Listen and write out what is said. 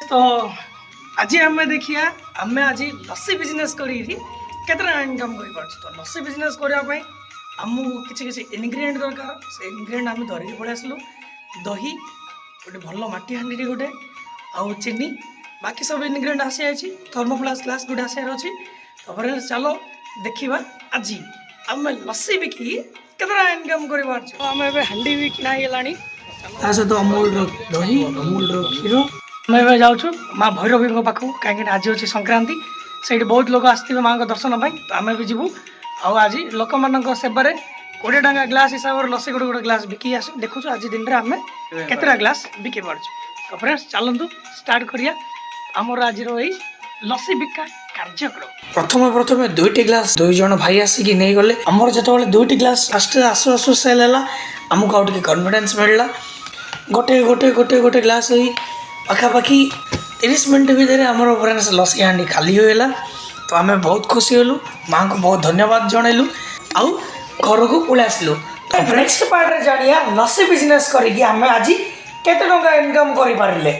तो आज आम देखिए आम आज लस्सी बिजनेस करी केतना इनकम कर तो लस्सी बिजनेस करने आमको किसी इनग्रेडिएंट दरकार से इनग्रेडिएंट आम धरिकी पड़े आसलु दही गोटे भल मटी हांडी गोटे आउ चीनी बाकी सब इनग्रेडिएंट आसी जाइए थर्मोप्लास ग्लास गोटे आसार अच्छी तापर चलो देखा आज आम लस्सी बिकी केतना इनकम कर आम हांडी भी किना सहित अमूल दही अमूल क्षीर आम ए जाऊँ माँ भैरवी पाखु कहीं आज अच्छी संक्रांति से बहुत लोग आसते माँ को दर्शन पाई तो आम भी जीवु आज लोक मान सेवार 20 टंका ग्लास हिसाब से लस्सी गोटे गोटे ग्लास बिकी आस देखु आज दिन में आम केतटा ग्लास बिकी पार्छ तो फ्रेंड्स चलतु स्टार्ट करिया आमर आज लस्सी बिका कार्यक्रम प्रथम प्रथम 2टी ग्लास 2 जन भाई आसिक नहीं गले आमर जो 2टी ग्लास फास्ट आसु आसु सेल है आमको आउ कॉन्फिडेंस मिलला गोटे गोटे गोटे गोटे ग्लास हुई पाखापाखि 30 मिनट भितर आमर लस्सी हांडी खाली होगा तो आम बहुत खुशी हलु माँ को बहुत धन्यवाद जनइलु आउ घर को पलि आसलु तो नेक्स्ट पार्ट रे जानिया लस्सी बिजनेस करिकी आम आज केते टंका इनकम करि पारिले।